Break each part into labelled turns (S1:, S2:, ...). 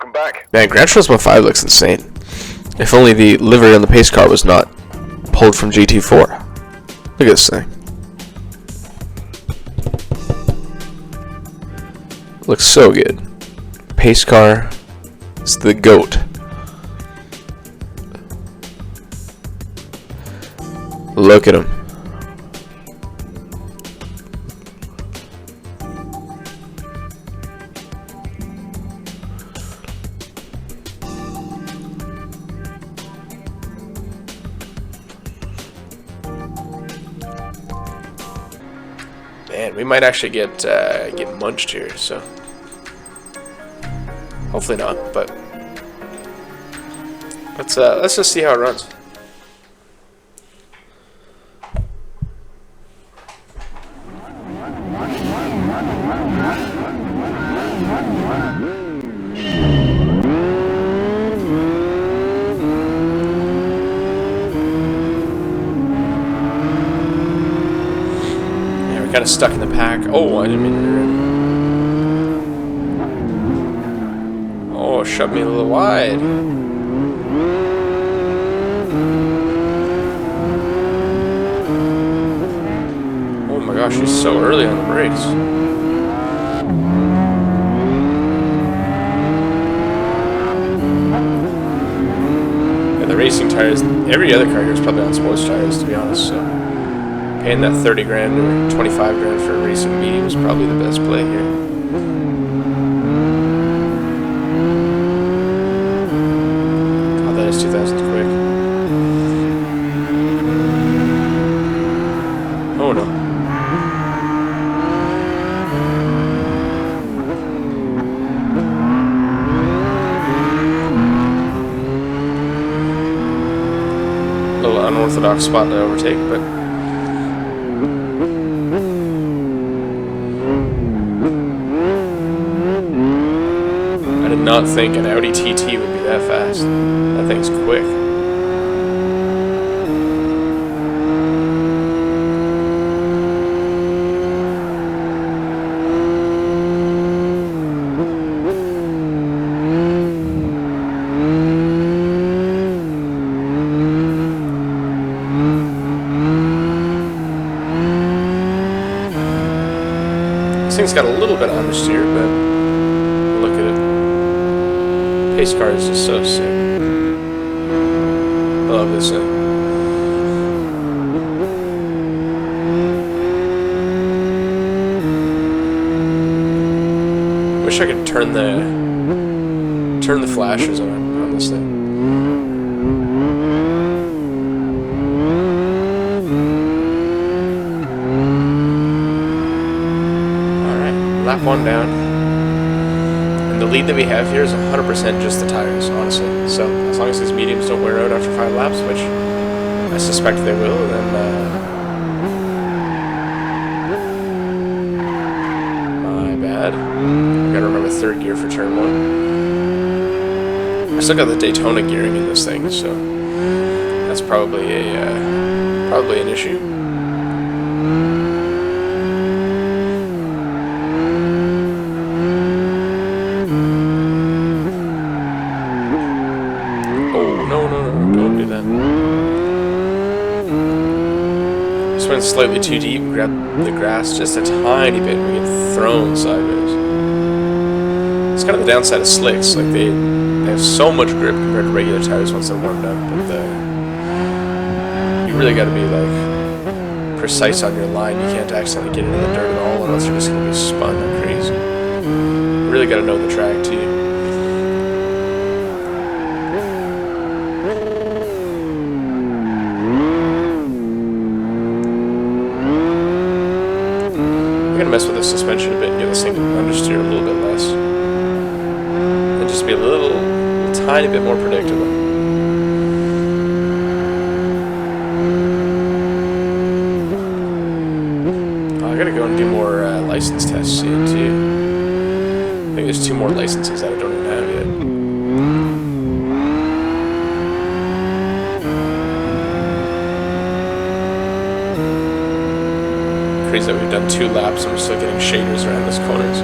S1: Welcome back.
S2: Man, Gran Turismo 5 looks insane. If only the livery on the pace car was not pulled from GT4. Look at this thing. Looks so good. Pace car is the GOAT. Look at him. Man, we might actually get munched here, so hopefully not. But let's just see how it runs. Kind of stuck in the pack. Oh, I didn't mean to. Oh, shoved me a little wide. Oh my gosh, he's so early on the brakes. Yeah, the racing tires, every other car here is probably on sports tires, to be honest, so paying that 30 grand or 25 grand for a racing medium is probably the best play here. Oh, that is 2000 quick. Oh no. A little unorthodox spot to overtake, but not think an Audi TT would be that fast. That thing's quick. This thing's got a little bit of understeer, but look at it. Pace car is just so sick. I love this thing. Wish I could turn the flashes on this thing. All right, lap one down. The lead that we have here is 100% just the tires, honestly. So as long as these mediums don't wear out after 5 laps, which I suspect they will, then my bad. I gotta remember third gear for turn 1. I still got the Daytona gearing in this thing, so that's probably an issue. Went slightly too deep, grabbed the grass just a tiny bit, and we get thrown sideways. It's kind of the downside of slicks, like they have so much grip compared to regular tires once they're warmed up, but you really got to be like precise on your line. You can't accidentally get into the dirt at all, or else you're just going to be spun like crazy. You really got to know the track too. Mess with the suspension a bit and get this thing to understeer a little bit less, and just be a little tiny bit more predictable. I gotta go and do more license tests soon too. I think there's 2 more licenses that I don't even have yet. Crazy that we've done 2 laps and we're still getting shaders around these corners.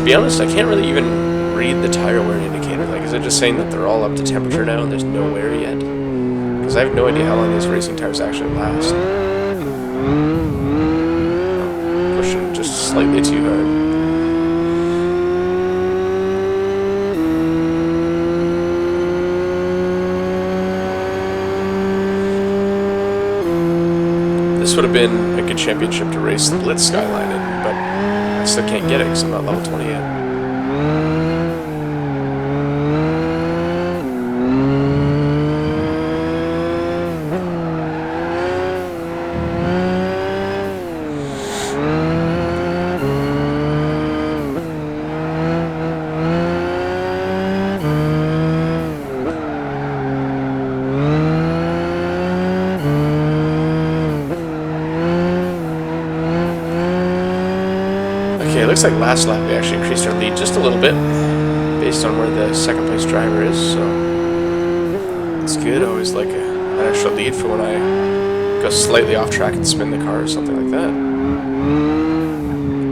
S2: To be honest, I can't really even read the tire wear indicator. Like, is it just saying that they're all up to temperature now and there's no wear yet? Because I have no idea how long these racing tires actually last. Pushing just slightly too hard. This would have been a good championship to race the Blitz Skyline in, but I still can't get it because I'm not level 20 yet. Okay, it looks like last lap we actually increased our lead just a little bit based on where the second place driver is, so it's good. I always like an extra lead for when I go slightly off track and spin the car or something like that.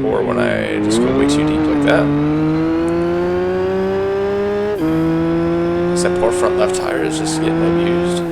S2: Or when I just go way too deep like that. That poor front left tire is just getting abused.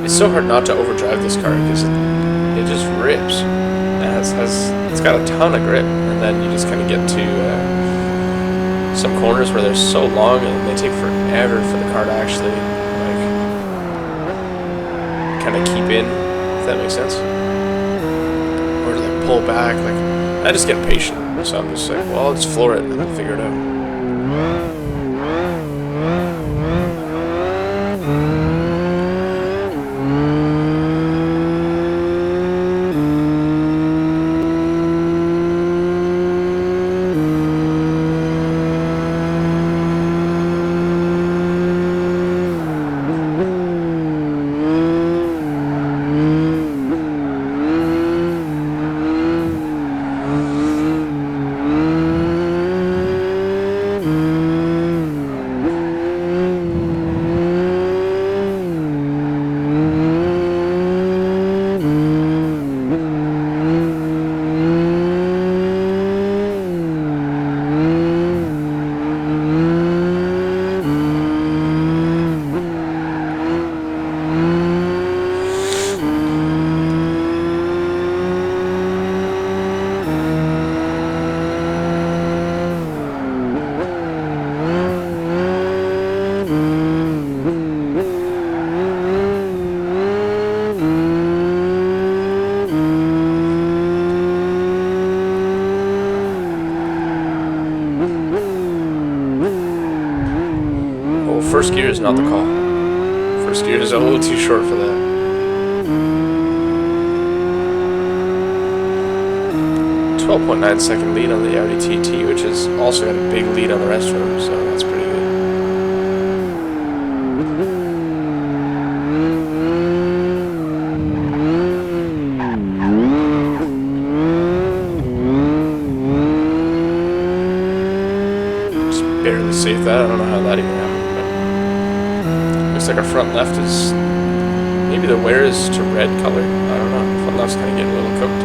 S2: It's so hard not to overdrive this car because it just rips. It's got a ton of grip, and then you just kind of get to some corners where they're so long and they take forever for the car to actually like kind of keep in, if that makes sense, or to like pull back. Like I just get impatient, so I'm just like, well, I'll just floor it and then figure it out. First gear is not the call. First gear is a little too short for that. .9-second lead on the Audi TT, which has also got a big lead on the rest of them, so that's pretty good. Just barely saved that. I don't know how that even happened. Looks like our front left is, maybe the wear is to red color. I don't know. Front left's kind of getting a little cooked.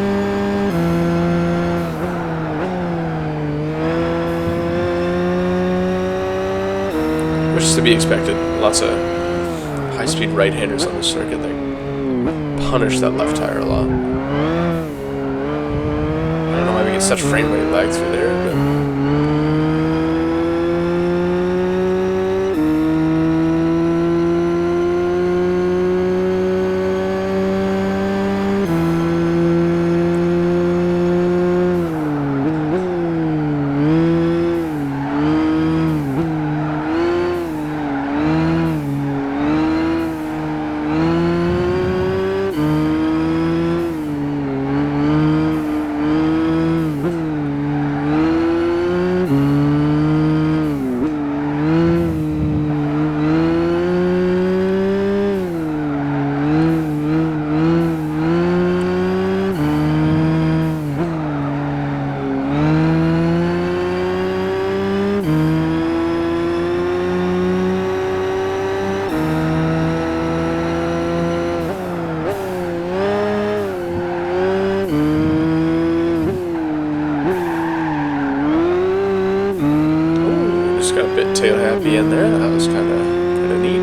S2: Which is to be expected. Lots of high-speed right-handers on the circuit. They punish that left tire a lot. I don't know why we get such frame rate lag through there, but just got a bit tail happy in there. That was kind of neat.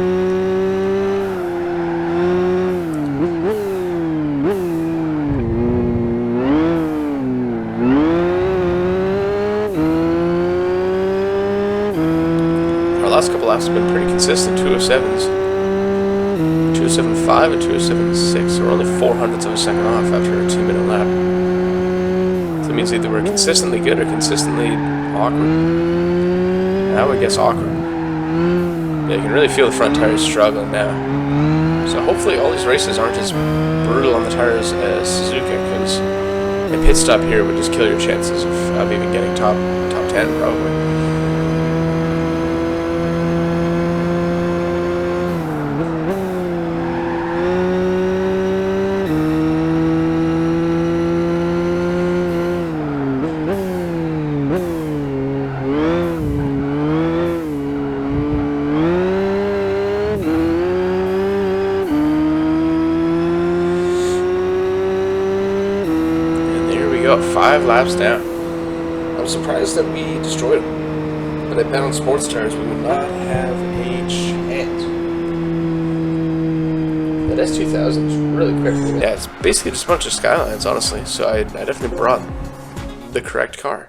S2: Our last couple laps have been pretty consistent. 207s, 207.5 and 207.6. So we're only 0.04 of a second off after a 2-minute lap. So it means either we're consistently good or consistently awkward. I would guess awkward. Yeah, you can really feel the front tires struggling now. So hopefully all these races aren't as brutal on the tires as Suzuka, because a pit stop here would just kill your chances of even getting top 10 probably. We got 5 laps down. I'm surprised that we destroyed them. But I bet on sports tires we would not have a chance. That S2000 is really quick. Yeah, it's basically just a bunch of Skylines, honestly. So I definitely brought the correct car.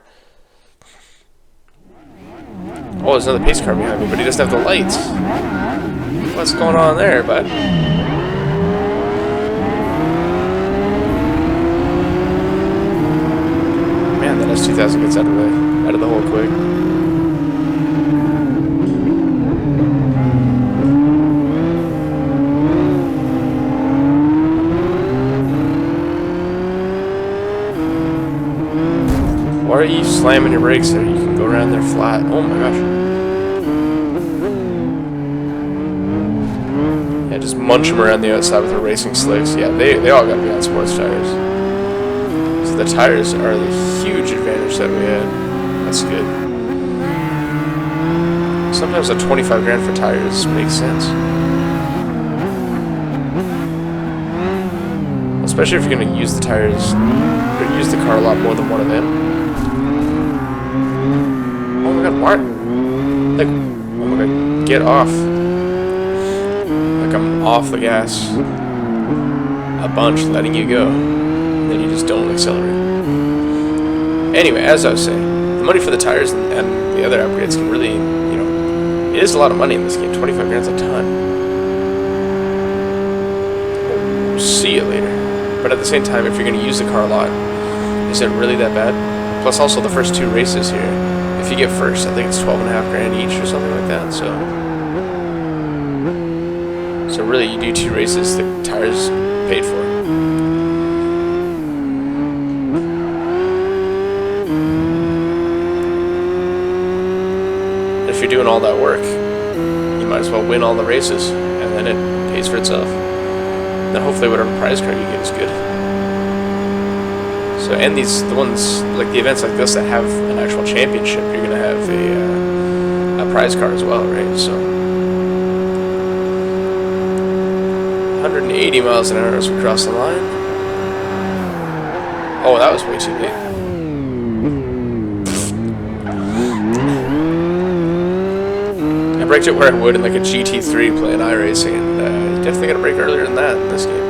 S2: Oh, there's another pace car behind me, but he doesn't have the lights. What's going on there, bud? That S2000 gets out of the hole quick. Why are you slamming your brakes there? You can go around there flat. Oh my gosh. Yeah, just munch them around the outside with the racing slicks. Yeah, they all gotta be on sports tires. So the tires are the huge advantage that we had. That's good. Sometimes a 25 grand for tires makes sense. Especially if you're going to use the tires, or use the car a lot more than one of them. Oh my god, Mark! Like, oh my god, get off. Like I'm off the gas a bunch, letting you go. Then you just don't accelerate. Anyway, as I was saying, the money for the tires and the other upgrades can really, you know, it is a lot of money in this game. 25 grand's a ton. We'll see you later. But at the same time, if you're going to use the car a lot, is it really that bad? Plus also the first 2 races here, if you get first, I think it's 12.5 grand each or something like that, so really you do 2 races, the tires paid for. If you're doing all that work, you might as well win all the races, and then it pays for itself. Then hopefully whatever prize card you get is good. So, and the ones, like the events like this that have an actual championship, you're going to have a prize card as well, right? So, 180 miles an hour as we cross the line. Oh, that was way too late. I braked it where I would in like a GT3 playing iRacing, and definitely got to brake earlier than that in this game.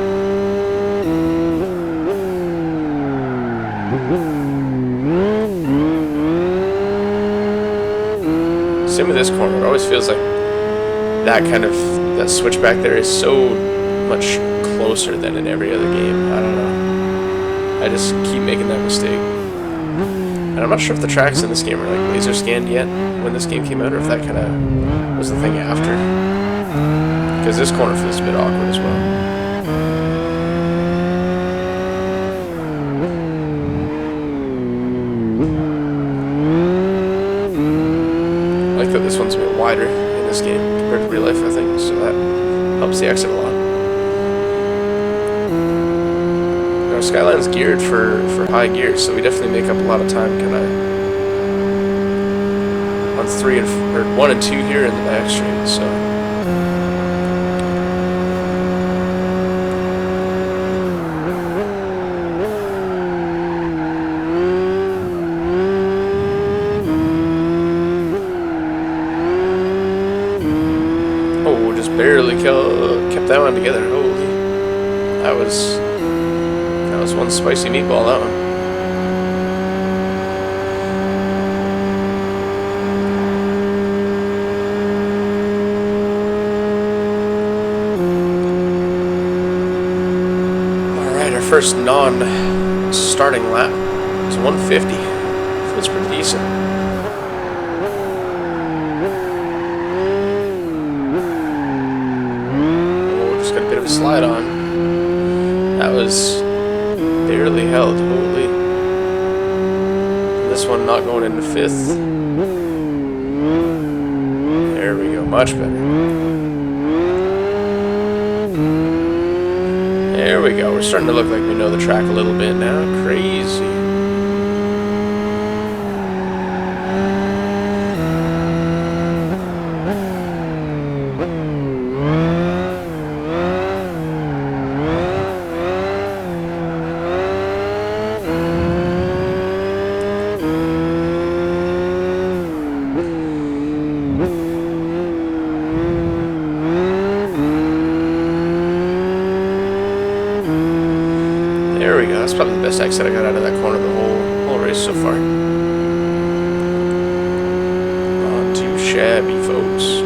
S2: Same with this corner. It always feels like that switchback there is so much closer than in every other game. I don't know. I just keep making that mistake. And I'm not sure if the tracks in this game are like laser scanned yet when this game came out, or if that kind of was the thing after. Because this corner feels a bit awkward as well. I like that this one's a bit wider in this game compared to real life, I think, so that helps the exit a lot. Skyline's geared for high gears, so we definitely make up a lot of time kind of on 1 and 2 here in the back straight, so that one together. Holy, that was one spicy meatball. That one. All right, our first non-starting lap is 150. Feels pretty decent. Got a bit of a slide on. That was barely held. Holy. This one not going into 5th. There we go. Much better. There we go. We're starting to look like we know the track a little bit now. Crazy. There we go. That's probably the best exit I got out of that corner the whole race so far. Not too shabby, folks.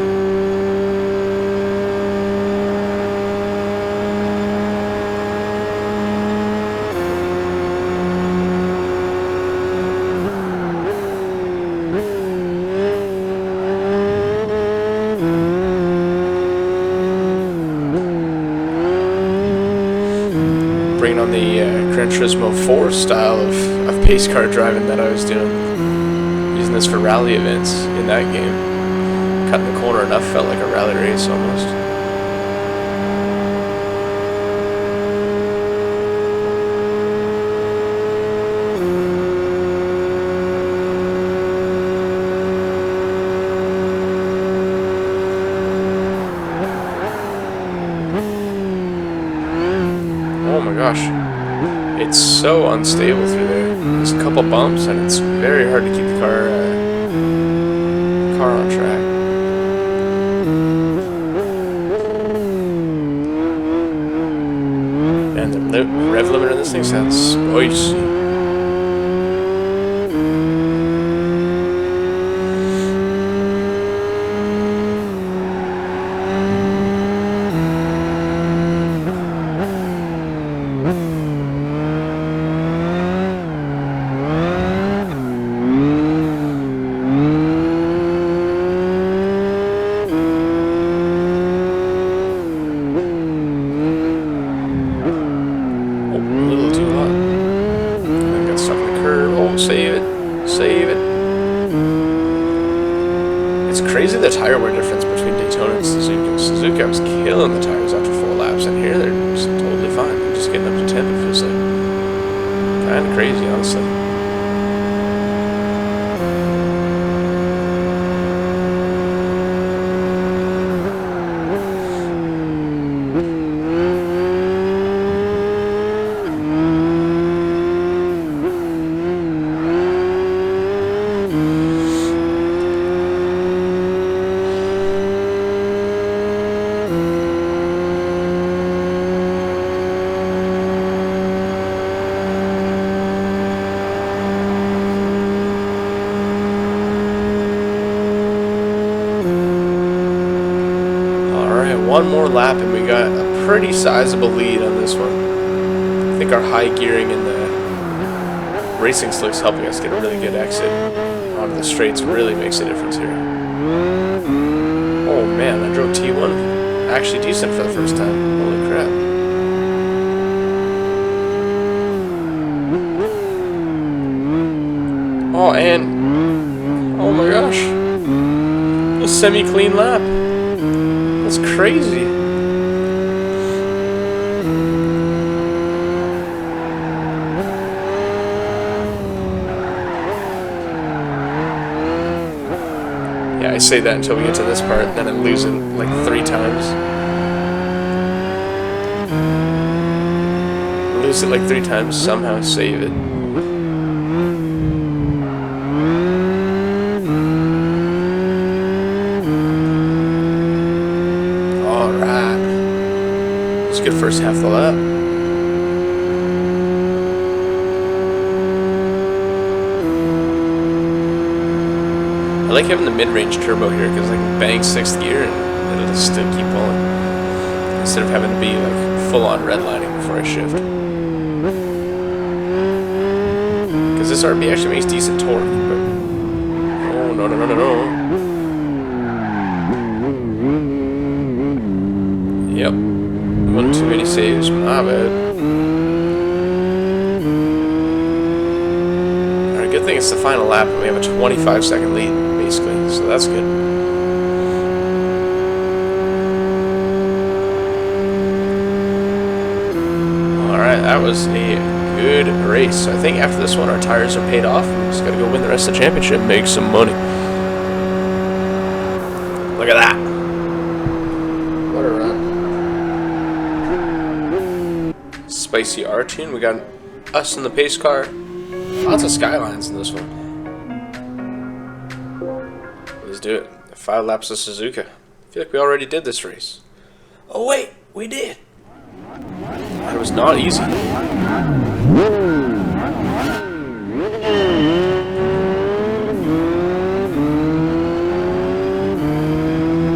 S2: Bringing on the Gran Turismo 4 style of pace car driving that I was doing. Using this for rally events in that game. Cutting the corner enough felt like a rally race almost. Oh my gosh, it's so unstable through there. There's a couple bumps and it's very hard to keep the car on track. And the rev limiter in this thing sounds spicy. Save it. It's crazy the tire wear difference between Daytona and Suzuka. Suzuka was killing the tires after 4 laps, and here they're just totally fine. They're just getting up to 10, it feels like. Kind of crazy, honestly. One more lap and we got a pretty sizable lead on this one. I think our high gearing in the racing slicks helping us get a really good exit onto the straights really makes a difference here. Oh man, I drove T1 actually decent for the first time. Holy crap. Oh, and oh my gosh, a semi-clean lap. That's crazy. Yeah, I say that until we get to this part, then I lose it like 3 times. Lose it like 3 times, somehow save it. good first half of the lap. I like having the mid-range turbo here because I can bang 6th gear and it'll just still keep pulling instead of having to be like full-on redlining before I shift. Because this RB actually makes decent torque, but oh no no no no no. Yep, 1 too many saves, my bad. Alright, good thing it's the final lap and we have a 25-second lead, basically, so that's good. Alright, that was a good race. I think after this one our tires are paid off. We just gotta go win the rest of the championship and make some money. Look at that. What a run. Spicy R-tune. We got us in the pace car. Lots of skylines in this one. Let's do it. 5 laps of Suzuka. I feel like we already did this race. Oh wait, we did. It was not easy.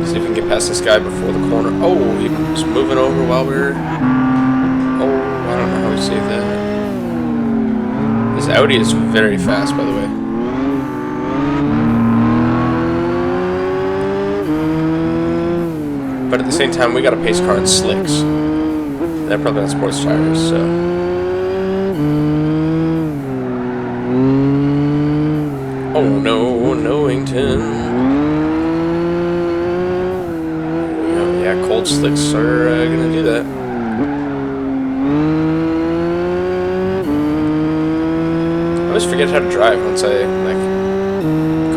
S2: See if we can get past this guy before the corner. Oh, he was moving over while we were... Oh, I don't know how we saved that. This Audi is very fast, by the way. But at the same time, we got a pace car in slicks. They're probably on sports tires, so. Oh no, Knowington. Yeah, cold slicks are gonna do that. I always forget how to drive once I like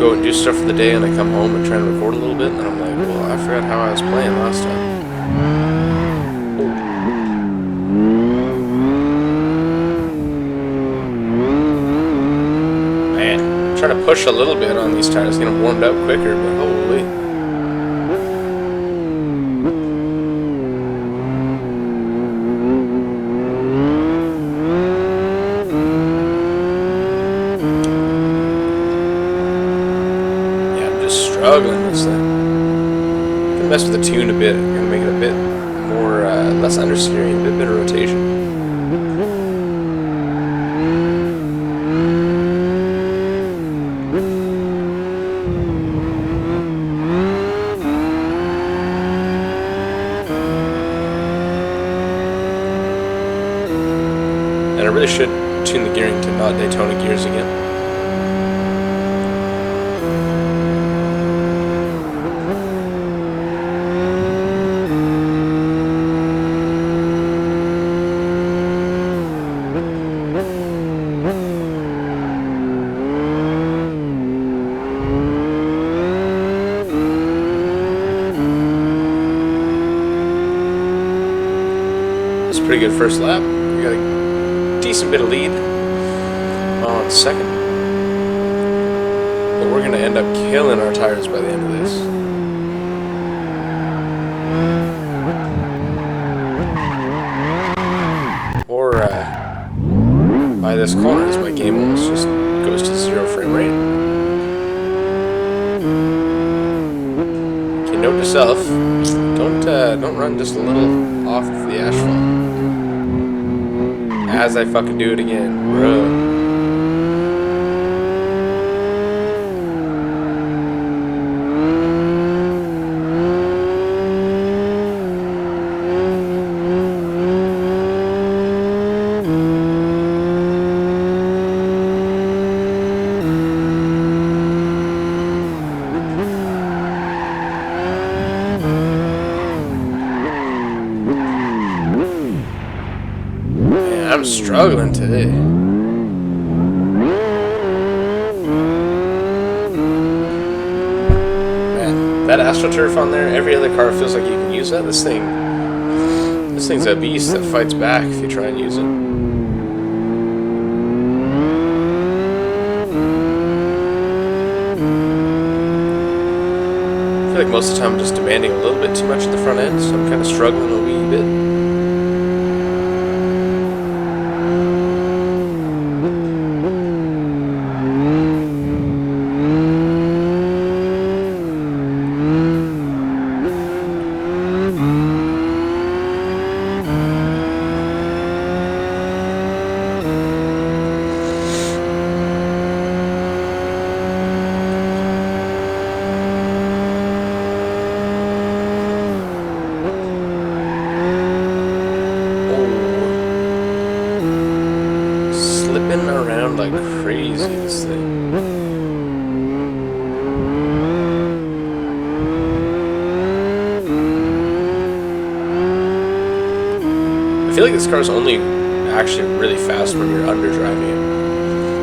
S2: go and do stuff for the day and I come home and try and record a little bit, and I'm like, well, I forgot how I was playing last time. Try to push a little bit on these tires, get them warmed up quicker, but holy. Yeah, I'm just struggling with this thing. I'm gonna mess with the tune a bit, I'm gonna make it a bit more, less understeering, a bit better rotation. I really should tune the gearing to not Daytona gears again. It's a pretty good first lap. We got a decent bit of lead on second, but we're gonna end up killing our tires by the end of this. Or by this corner, as my game almost just goes to 0 frame rate. Okay, note to self: don't run just a little off the asphalt. As I fucking do it again, bro. I'm struggling today. Man, that AstroTurf on there, every other car feels like you can use that. This thing's a beast that fights back if you try and use it. I feel like most of the time I'm just demanding a little bit too much at the front end, so I'm kind of struggling a wee bit. flipping around like crazy, this thing. I feel like this car is only actually really fast when you're under driving it.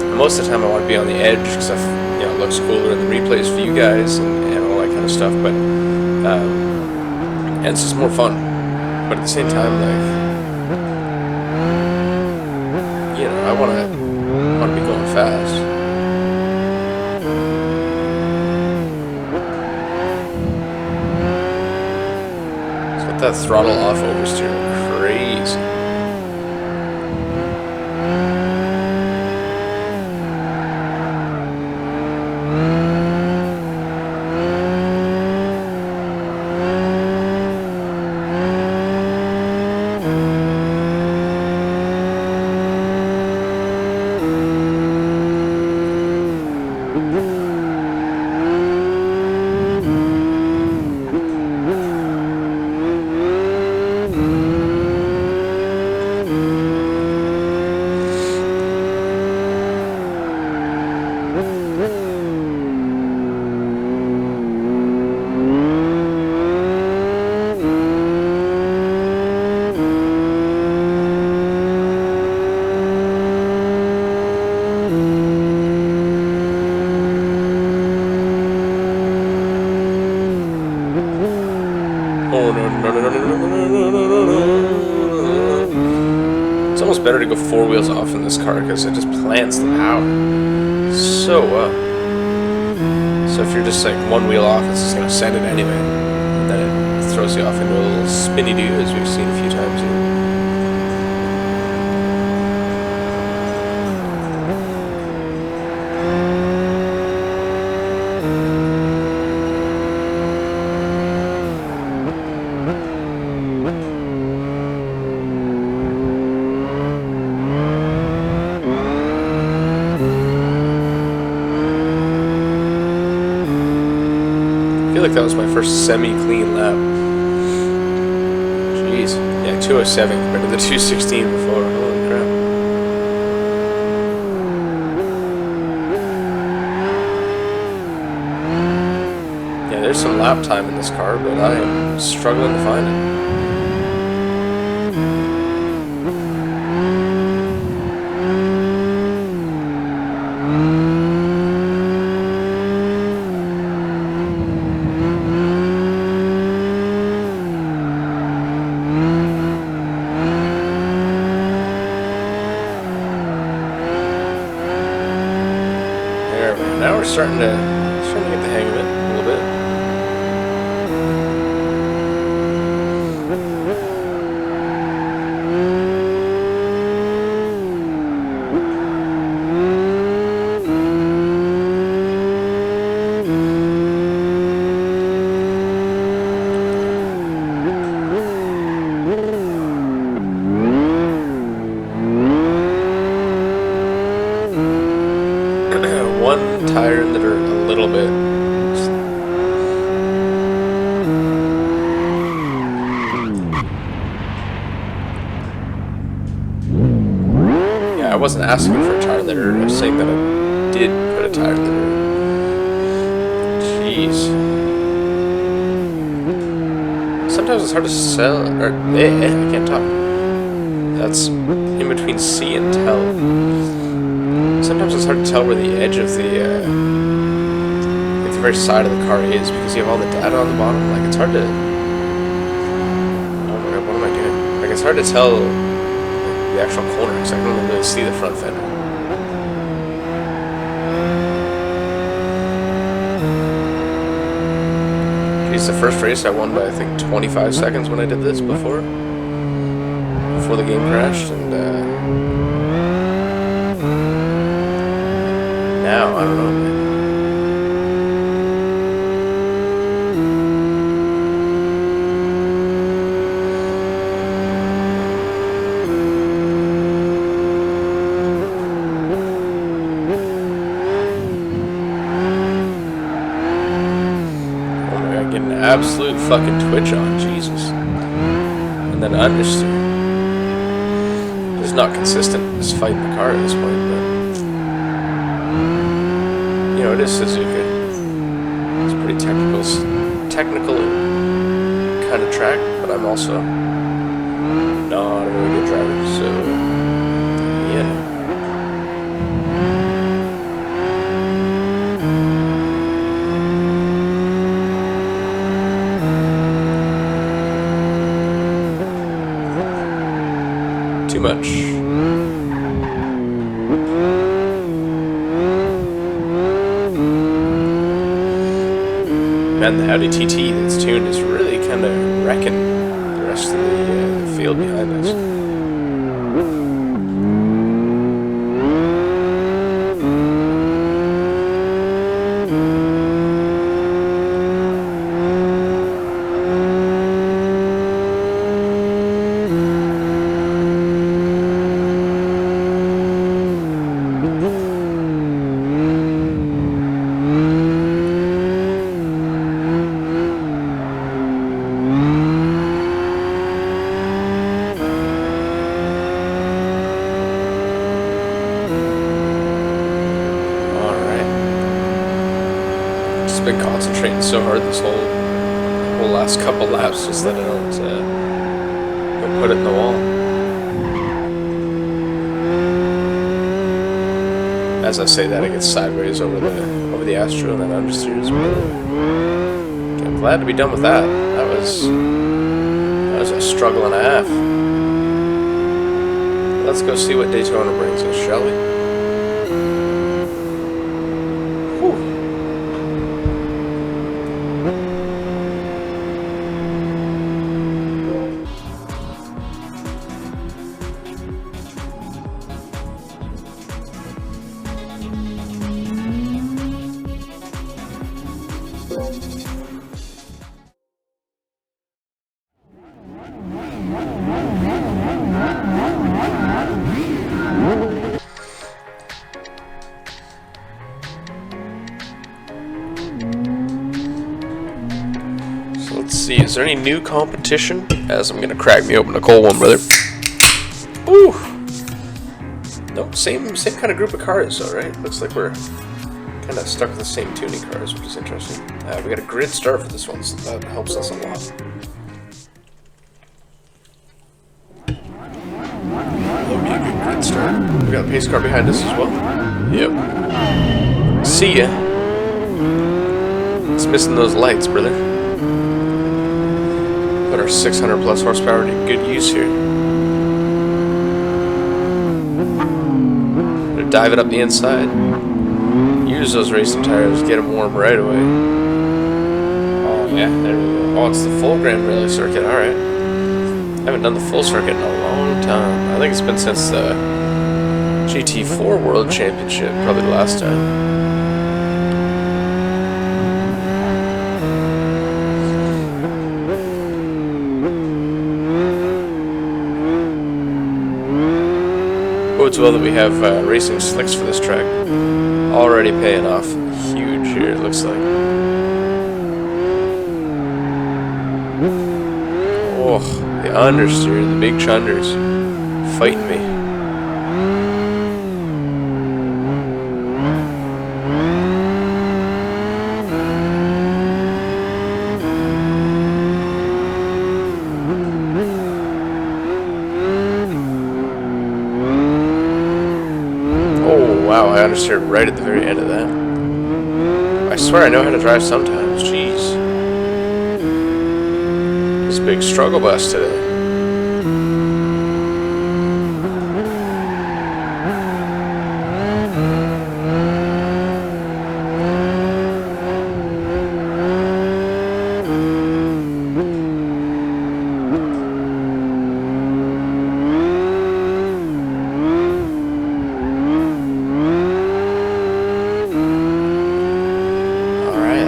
S2: And most of the time I want to be on the edge because it looks cooler in the replays for you guys and all that kind of stuff. But and it's just more fun. But at the same time, like, I want to be going fast. Let's get that throttle off oversteer. Crazy. It's almost better to go 4 wheels off in this car because it just plants the power so well. So if you're just like 1 wheel off, it's just going to send it anyway. And then it throws you off into a little spinny do, as we've seen a few times here. I feel like that was my first semi-clean lap. Jeez. Yeah, 207 compared to the 216 before. Holy crap. Yeah, there's some lap time in this car, but I am struggling to find it. Now we're starting to get the hang of it a little bit. One tire in the dirt a little bit. Yeah, I wasn't asking for a tire in the dirt. I was saying that I did put a tire in the dirt. Jeez. Sometimes it's hard to sell, or I can't talk. That's in between C and tell. Sometimes it's hard to tell where the edge of the very side of the car is because you have all the data on the bottom. Like, it's hard to... Oh my god, what am I doing? Like, it's hard to tell the actual corner because I don't really see the front fender. Geez, the first race I won by, I think, 25 seconds when I did this before the game crashed, and now, I don't know, man. Oh my god, getting an absolute fucking twitch on, Jesus. And then understeer. This just not consistent just fighting the car at this point, but you know, it is Suzuka. It's pretty technical kind of track, but I'm also not a very good driver, so yeah. Too much. Man, the Audi TT that's tuned is really kind of wrecking the rest of the field behind us. Been concentrating so hard this whole last couple laps just that I don't put it in the wall. As I say that, it gets sideways over the Astro and then understeers. But I'm glad to be done with that. That was a struggle and a half. Let's go see what Daytona brings us, shall we? Let's see, is there any new competition? As I'm gonna crack me open a cold one, brother. Ooh. Nope, same kind of group of cars, though, right? Looks like we're kind of stuck with the same tuning cars, which is interesting. We got a grid start for this one, so that helps us a lot. That'll be a good grid start. We got a pace car behind us as well. Yep. See ya. It's missing those lights, brother. Put our 600 plus horsepower to good use here. Gonna dive it up the inside. Use those racing tires, get them warm right away. Oh yeah, there we go. Oh, it's the full Grand Rally circuit, alright. I haven't done the full circuit in a long time. I think it's been since the GT4 World Championship, probably the last time. Bodes well that we have racing slicks for this track. Already paying off huge here, it looks like. Oh, the understeer, the big chunders, fighting me. Wow, I understeered right at the very end of that. I swear I know how to drive sometimes, jeez. This big struggle bus today.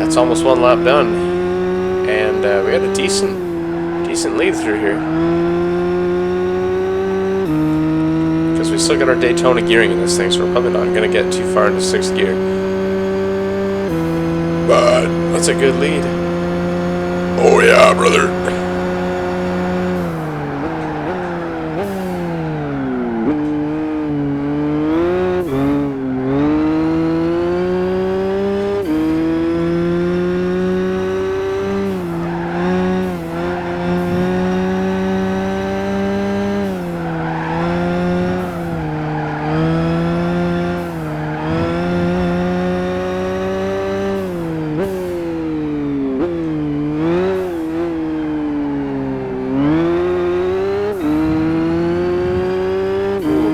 S2: It's almost one lap done, and we had a decent lead through here because we still got our Daytona gearing in this thing, so we're probably not going to get too far into 6th gear, but that's a good lead. Oh yeah, brother.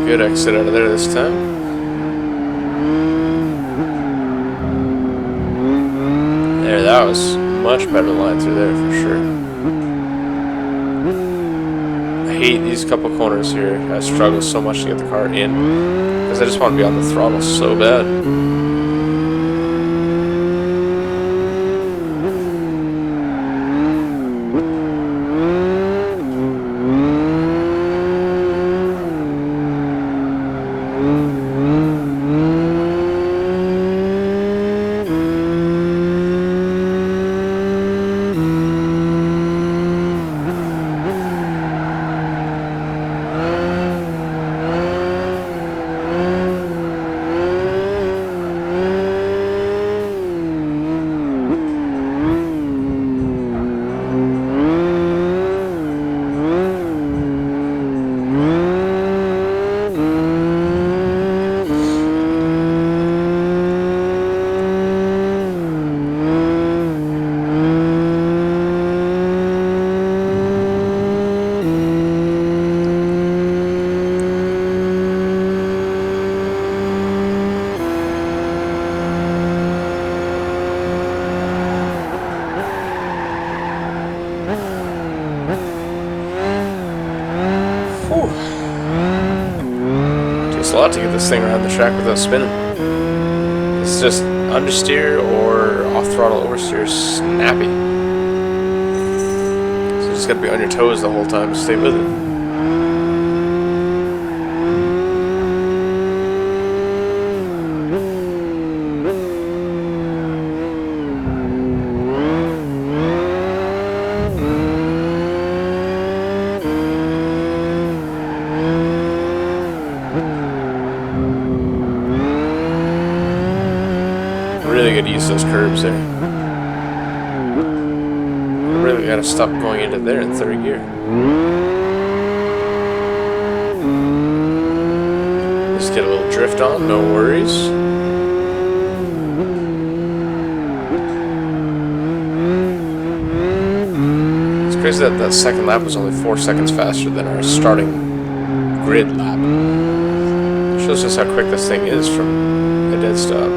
S2: good exit out of there this time. There, that was much better line through there for sure. I hate these couple corners here. I struggle so much to get the car in because I just want to be on the throttle so bad. Takes a lot to get this thing around the track without spinning. It's just understeer or off throttle oversteer snappy. So you just gotta be on your toes the whole time to stay with it. Really good use of those curbs there. I really gotta stop going into there in third gear. Just get a little drift on, no worries. It's crazy that that second lap was only 4 seconds faster than our starting grid lap. It shows just how quick this thing is from a dead stop.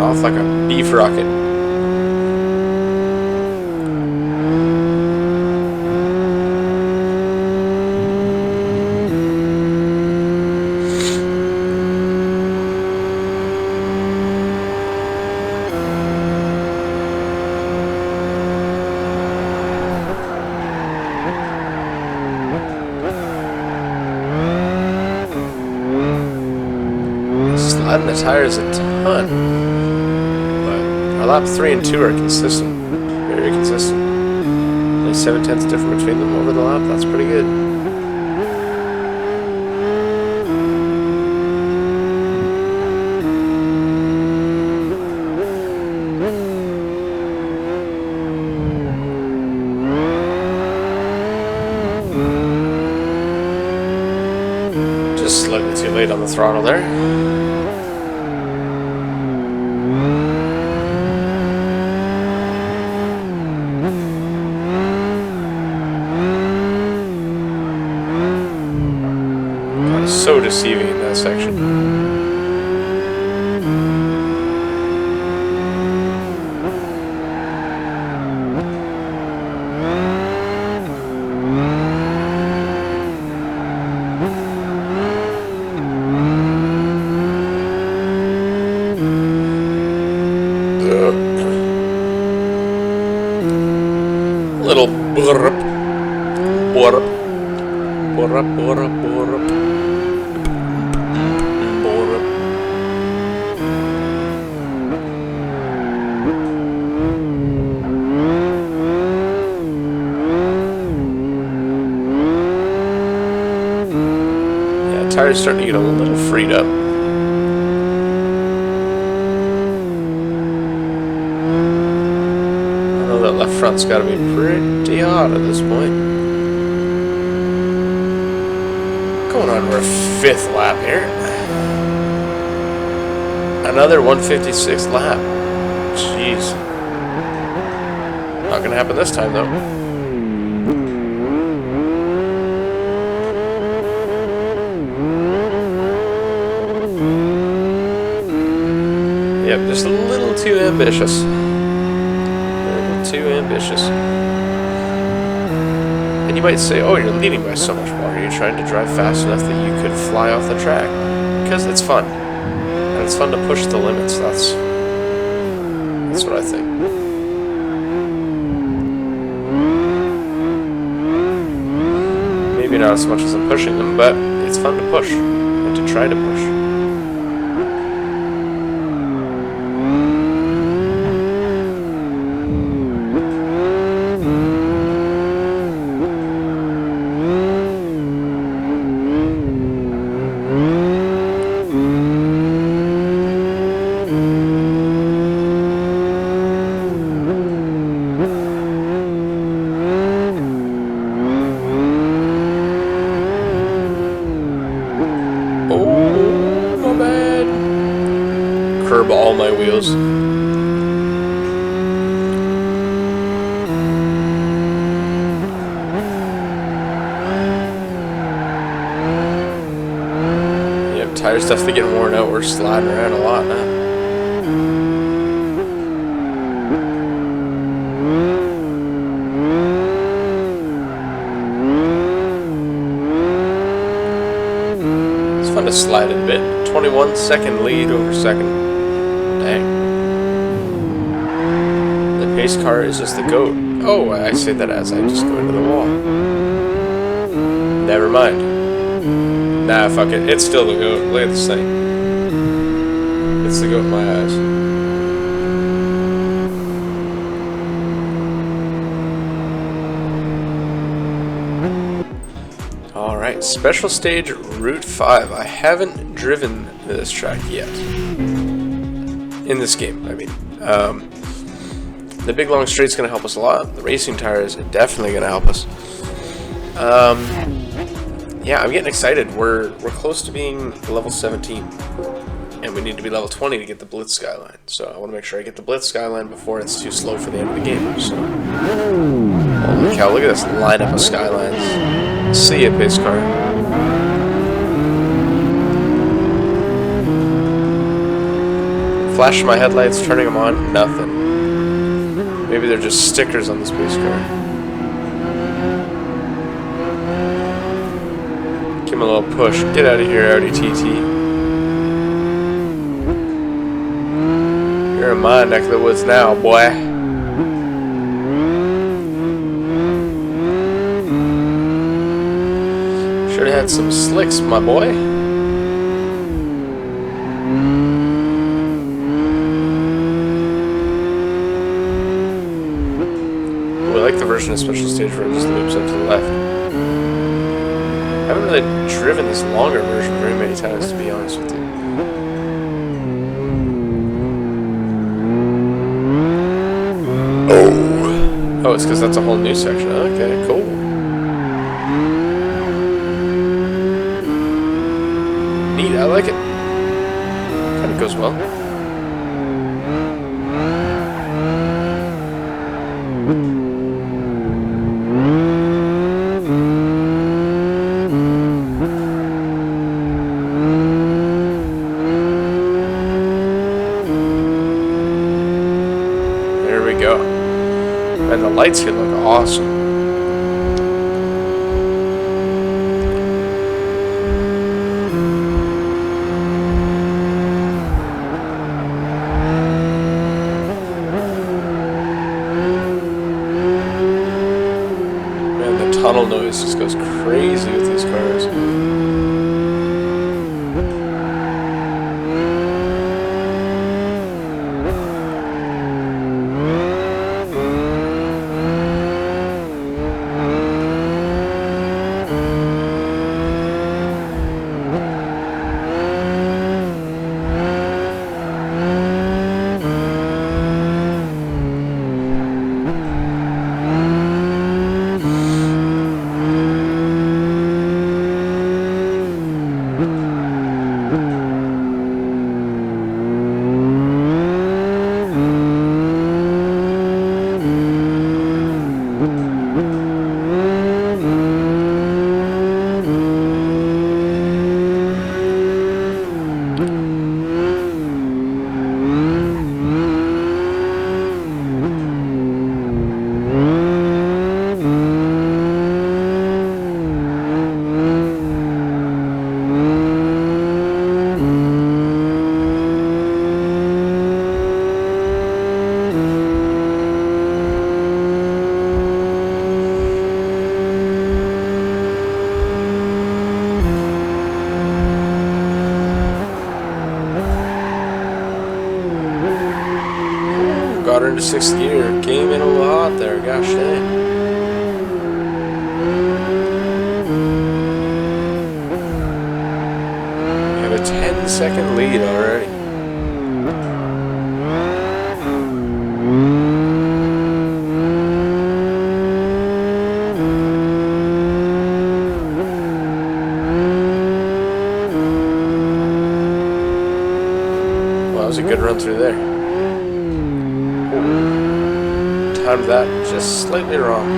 S2: Off like a beef rocket. Sliding the tires a ton. Our lap 3 and 2 are consistent, very consistent. Only 7/10 difference between them over the lap, that's pretty good. Just slightly too late on the throttle there. So deceiving in that section. Little burp, burp, burp, burp, burp. Tire's starting to get a little freed up. That left front's got to be pretty hot at this point. Going on for a 5th lap here. Another 156th lap. Jeez. Not going to happen this time, though. Yep, just a little too ambitious. Too ambitious. And you might say, oh, you're leading by so much more. You're trying to drive fast enough that you could fly off the track. Because it's fun. And it's fun to push the limits. That's what I think. Maybe not as much as I'm pushing them, but it's fun to push. And to try to push. Curb all my wheels. Yep, tires definitely getting worn out. We're sliding around a lot now. It's fun to slide a bit. 21-second lead over second. Dang. The pace car is just the GOAT. Oh, I say that as I just go into the wall. Never mind. Nah, fuck it. It's still the GOAT. Look at this thing. It's the GOAT in my eyes. Alright, special stage Route 5. I haven't driven this track yet. In this game, I mean. The big long straight's going to help us a lot. The racing tires are definitely going to help us. Yeah, I'm getting excited. We're close to being level 17. And we need to be level 20 to get the Blitz Skyline. So I want to make sure I get the Blitz Skyline before it's too slow for the end of the game. So, holy cow, look at this lineup of Skylines. See ya, pace car. Flashing my headlights, turning them on, nothing. Maybe they're just stickers on this pace car. Give him a little push. Get out of here, Audi TT. You're in my neck of the woods now, boy. Should have had some slicks, my boy. I like the version of Special Stage where it just loops up to the left. I haven't really driven this longer version very many times, to be honest with you. Oh, it's because that's a whole new section. Okay, cool. Neat, I like it. Kind of goes well. There we go. And the lights here look awesome. Man, the tunnel noise just goes crazy with these cars. came in a little hot there, gosh dang. We have a 10-second lead already. Well, that was a good run through there. Timed that just slightly wrong.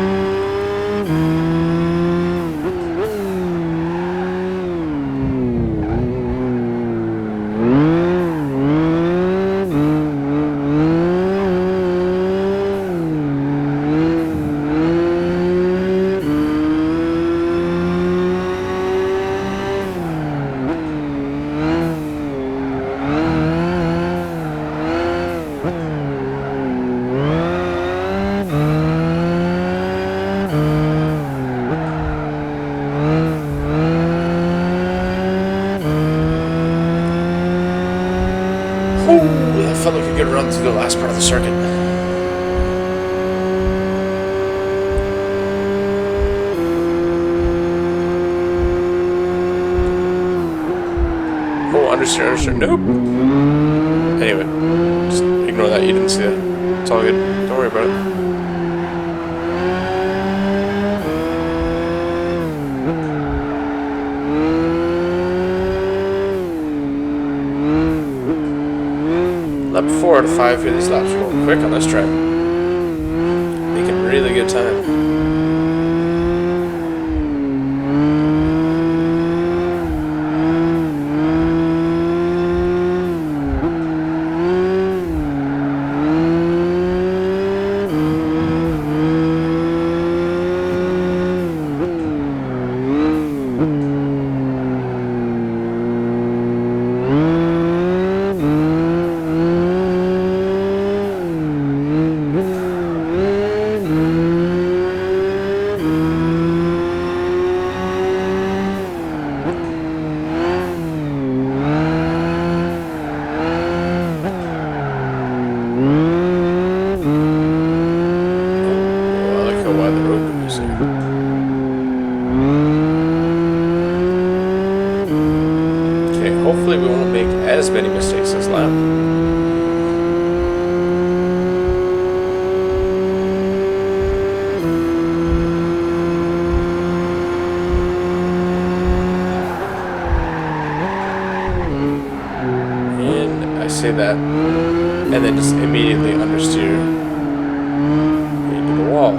S2: That felt like a good run through the last part of the circuit. Oh, understeer. Nope. Anyway, just ignore that. You didn't see that. It's all good. Don't worry about it. Lap 4 out of 5 here. These laps are going quick on this track. Making really good time. Hopefully we won't make as many mistakes this lap. And I say that, and then just immediately understeer into the wall.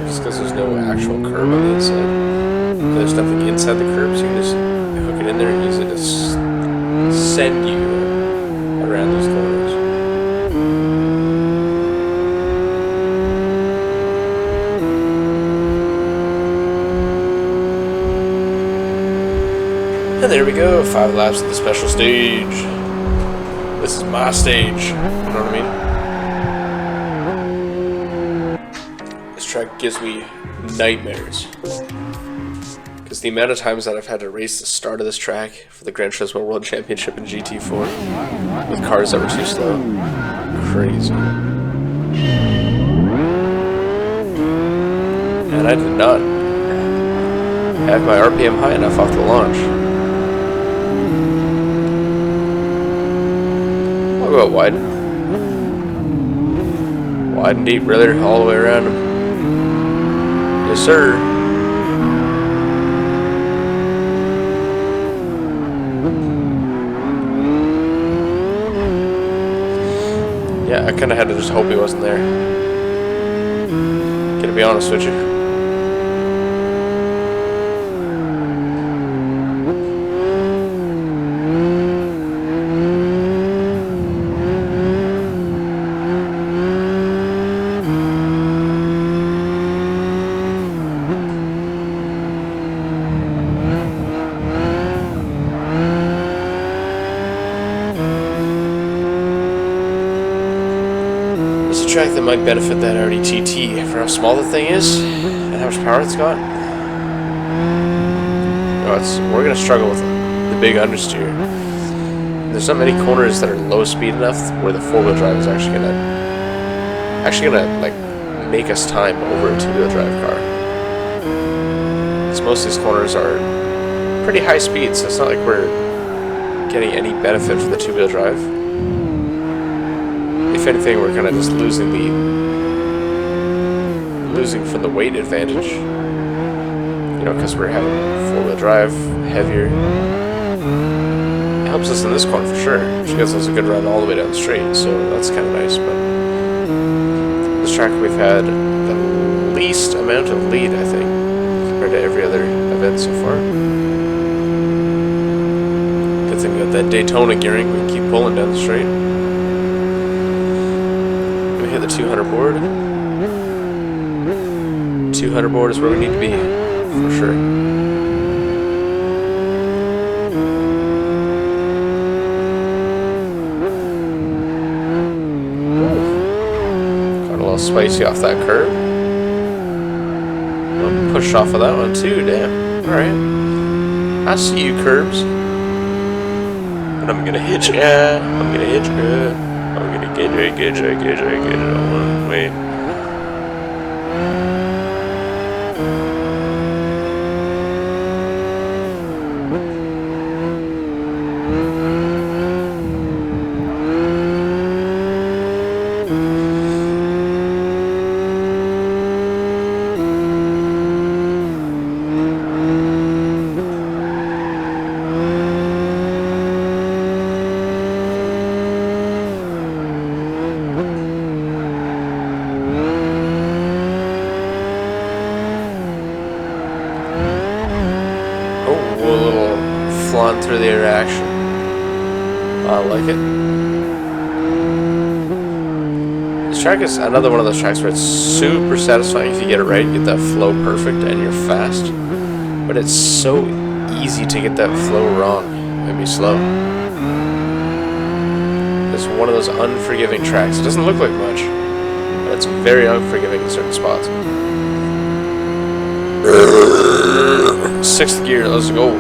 S2: Just because there's no actual curb on the inside. There's nothing inside the curb, so you can just hook it in there and use it to send you around those corners. And there we go, 5 laps of the special stage. This is my stage, you know what I mean? Track gives me nightmares because the amount of times that I've had to race the start of this track for the Gran Turismo World Championship in GT4 with cars that were too slow, crazy. And I did not have my RPM high enough off the launch. I'll go out wide, wide and deep, brother, all the way around him. Yes, sir. Yeah, I kind of had to just hope he wasn't there. Gonna be honest with you. Track that might benefit that Audi TT for how small the thing is and how much power it's got. No, we're gonna struggle with the big understeer. There's not many corners that are low speed enough where the four-wheel drive is actually gonna like make us time over a two-wheel drive car. Because most of these corners are pretty high speed, so it's not like we're getting any benefit from the two-wheel drive. If anything, we're kind of just losing from the weight advantage. You know, because we're having four-wheel drive, heavier. It helps us in this corner for sure, which gives us a good run all the way down the straight, so that's kind of nice. But this track we've had the least amount of lead, I think, compared to every other event so far. Good thing we got that Daytona gearing, we can keep pulling down the straight. Hit the 200 board. 200 board is where we need to be, for sure. Got a little spicy off that curve. Pushed off of that one too, damn. Alright. I see you, curbs. But I'm gonna hit ya. I'm gonna hit ya. I'm gonna get you on one way. Through the interaction. I like it. This track is another one of those tracks where it's super satisfying if you get it right, get that flow perfect, and you're fast. But it's so easy to get that flow wrong and be slow. It's one of those unforgiving tracks. It doesn't look like much, but it's very unforgiving in certain spots. Sixth gear, let's go.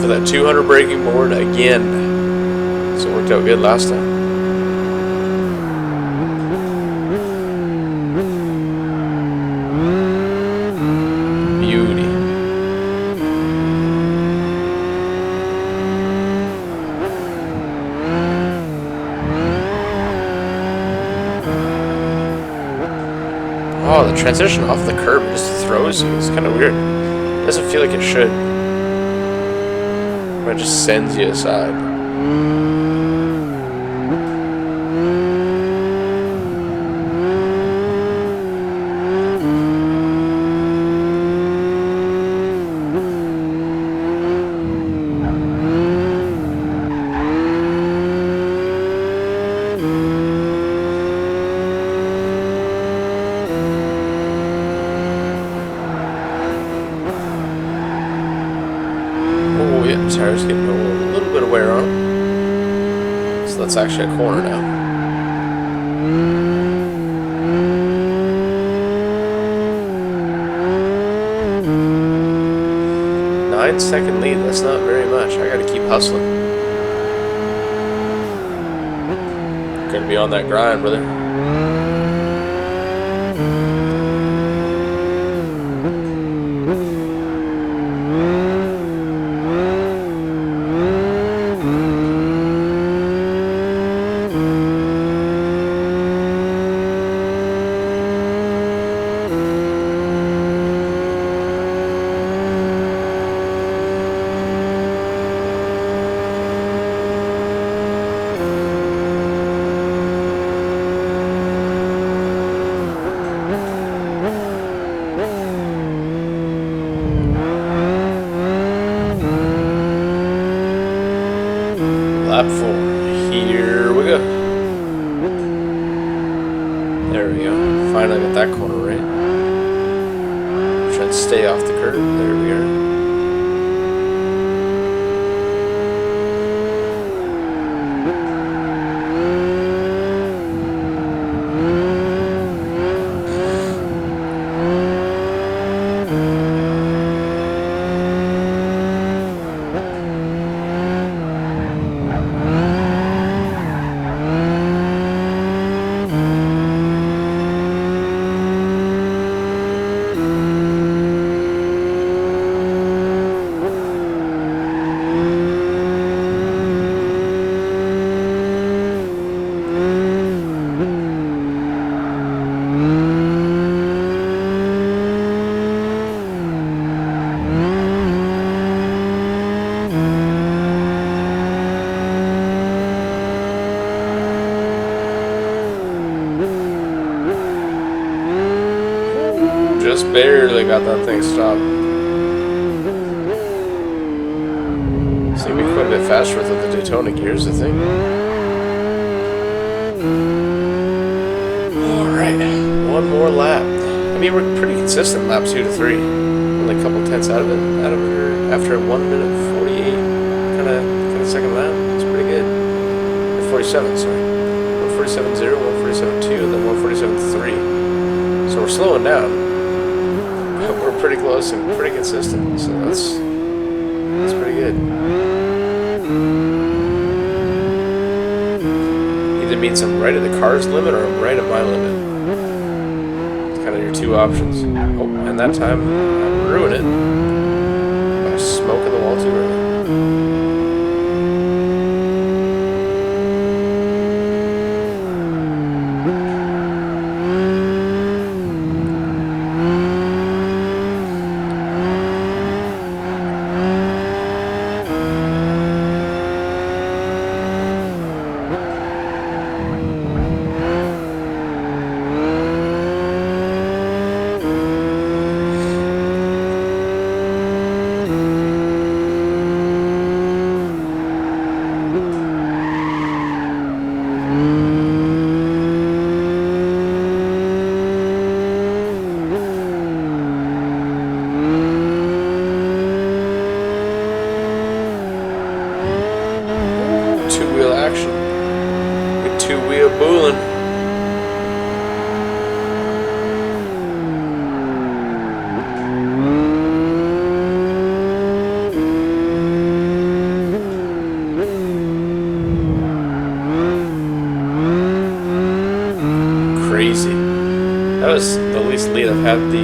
S2: For that 200 braking board again. So it worked out good last time. Beauty. Oh, the transition off the curb just throws you. It's kind of weird. It doesn't feel like it should. It just sends you aside. Tires getting a little bit of wear on them. So that's actually a corner now. Nine-second lead, that's not very much. I gotta keep hustling. Gonna be on that grind, brother. lap 4. Here we go. There we go. Finally got that corner right. Try to stay off the curb. There we go. Just barely got that thing stopped. Seemed to be quite a bit faster without the Daytona gears, I think. Alright, one more lap. I mean, we're pretty consistent laps 2 to 3. Only a couple tenths out of it after a 1 minute 48 kind of second lap. It's pretty good. Or 47, sorry. 147.0, 147.2, and then 147.3. So we're slowing down. We're pretty close and pretty consistent, so that's pretty good. Either means I'm right at the car's limit or I'm right at my limit. It's kind of your two options. Oh, and that time I ruined it by smoking the wall too early. Two-wheel action with two-wheel booling. Crazy. That was the least lead I've had the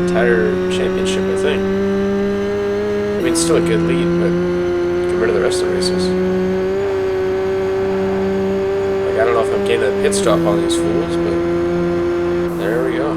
S2: entire championship, I think. I mean, still a good lead, but compared to the rest of the races. I don't know if I'm getting a pit stop on these fools, but there we go.